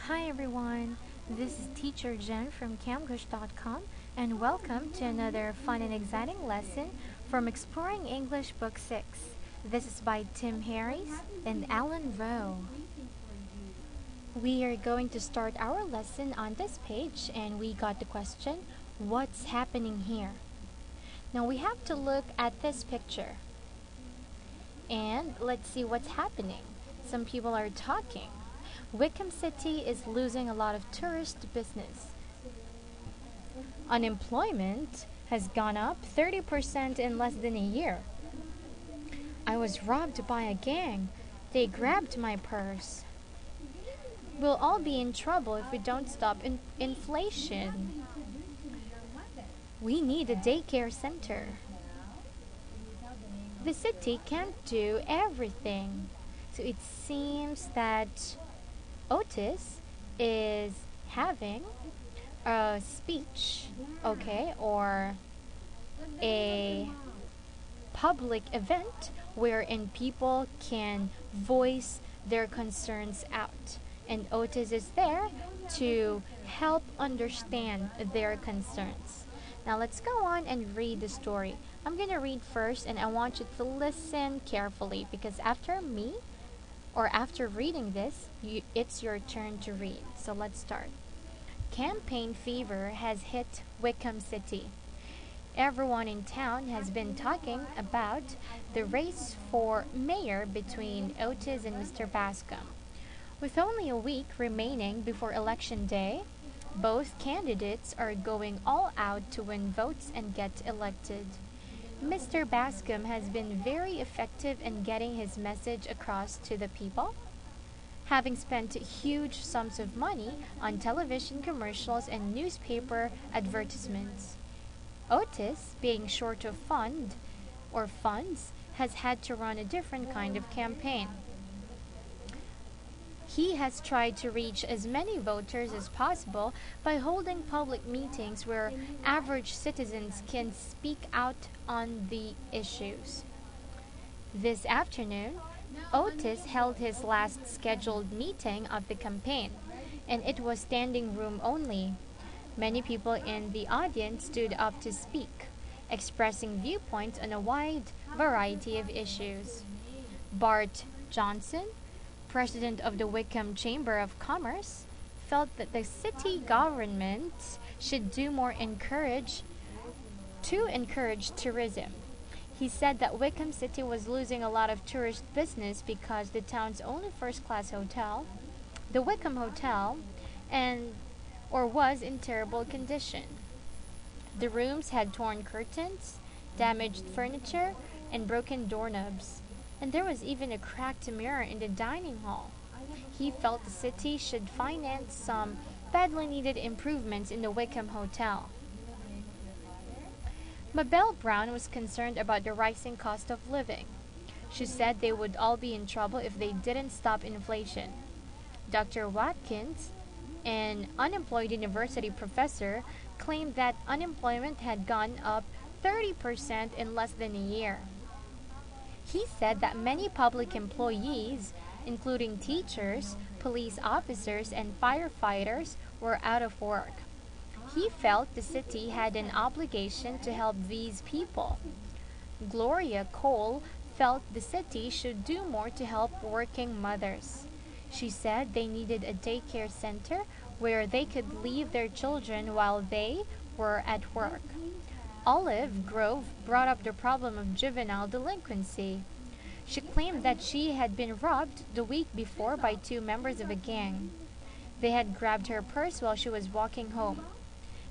Hi everyone, this is Teacher Jen from camgush.com and welcome to another fun and exciting lesson from Exploring English Book 6. This is by Tim Harris and Alan Rowe. We are going to start our lesson on this page and we got the question, what's happening here? Now we have to look at this picture and let's see what's happening. Some people are talking. Wickham City is losing a lot of tourist business. Unemployment has gone up 30% in less than a year. I was robbed by a gang. They grabbed my purse. We'll all be in trouble if we don't stop inflation. We need a daycare center. The city can't do everything. So it seems that Otis is having a speech, or a public event wherein people can voice their concerns out. And Otis is there to help understand their concerns. Now let's go on and read the story. I'm going to read first and I want you to listen carefully because after reading this, it's your turn to read. So let's start. Campaign fever has hit Wickham City. Everyone in town has been talking about the race for mayor between Otis and Mr. Bascom. With only a week remaining before Election Day, both candidates are going all out to win votes and get elected. Mr. Bascom has been very effective in getting his message across to the people, having spent huge sums of money on television commercials and newspaper advertisements. Otis, being short of funds, has had to run a different kind of campaign. He has tried to reach as many voters as possible by holding public meetings where average citizens can speak out on the issues. This afternoon, Otis held his last scheduled meeting of the campaign, and it was standing room only. Many people in the audience stood up to speak, expressing viewpoints on a wide variety of issues. Bart Johnson, president of the Wickham Chamber of Commerce, felt that the city government should do more to encourage tourism. He said that Wickham City was losing a lot of tourist business because the town's only first-class hotel, the Wickham Hotel, was in terrible condition. The rooms had torn curtains, damaged furniture, and broken doorknobs. And there was even a cracked mirror in the dining hall. He felt the city should finance some badly needed improvements in the Wickham Hotel. Mabel Brown was concerned about the rising cost of living. She said they would all be in trouble if they didn't stop inflation. Dr. Watkins, an unemployed university professor, claimed that unemployment had gone up 30% in less than a year. He said that many public employees, including teachers, police officers, and firefighters, were out of work. He felt the city had an obligation to help these people. Gloria Cole felt the city should do more to help working mothers. She said they needed a daycare center where they could leave their children while they were at work. Olive Grove brought up the problem of juvenile delinquency. She claimed that she had been robbed the week before by two members of a gang. They had grabbed her purse while she was walking home.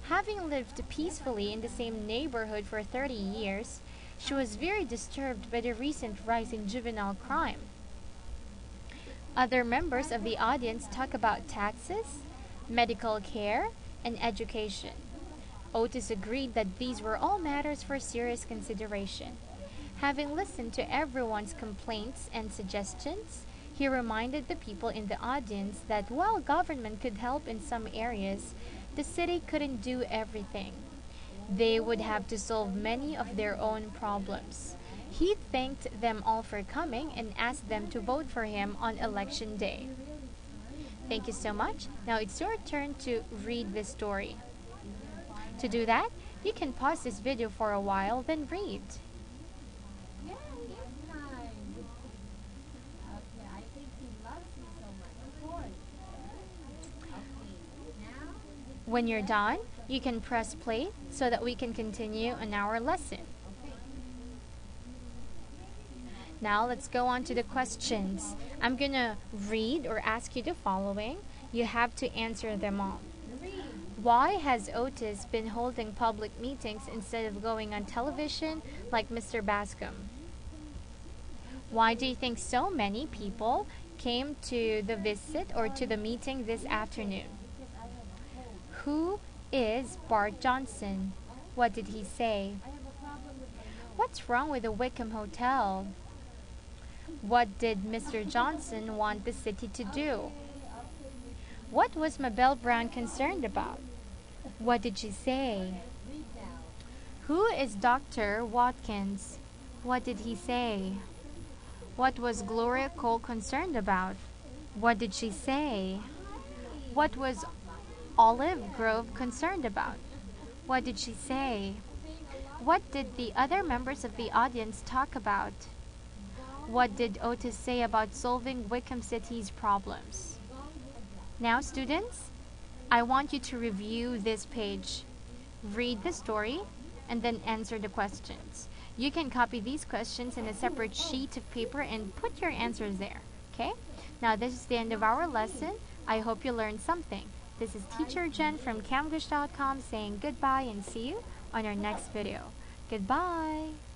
Having lived peacefully in the same neighborhood for 30 years, she was very disturbed by the recent rise in juvenile crime. Other members of the audience talk about taxes, medical care, and education. Otis agreed that these were all matters for serious consideration. Having listened to everyone's complaints and suggestions, he reminded the people in the audience that while government could help in some areas, the city couldn't do everything. They would have to solve many of their own problems. He thanked them all for coming and asked them to vote for him on election day. Thank you so much. Now it's your turn to read this story. To do that, you can pause this video for a while, then read. When you're done, you can press play so that we can continue on our lesson. Now let's go on to the questions. I'm gonna read or ask you the following. You have to answer them all. Why has Otis been holding public meetings instead of going on television like Mr. Bascom? Why do you think so many people came to the visit or to the meeting this afternoon? Who is Bart Johnson? What did he say? What's wrong with the Wickham Hotel? What did Mr. Johnson want the city to do? What was Mabel Brown concerned about? What did she say? Who is Dr. Watkins? What did he say? What was Gloria Cole concerned about? What did she say? What was Olive Grove concerned about? What did she say? What did the other members of the audience talk about? What did Otis say about solving Wickham City's problems? Now, students, I want you to review this page, read the story, and then answer the questions. You can copy these questions in a separate sheet of paper and put your answers there, okay? Now, this is the end of our lesson. I hope you learned something. This is Teacher Jen from Camglish.com saying goodbye and see you on our next video. Goodbye!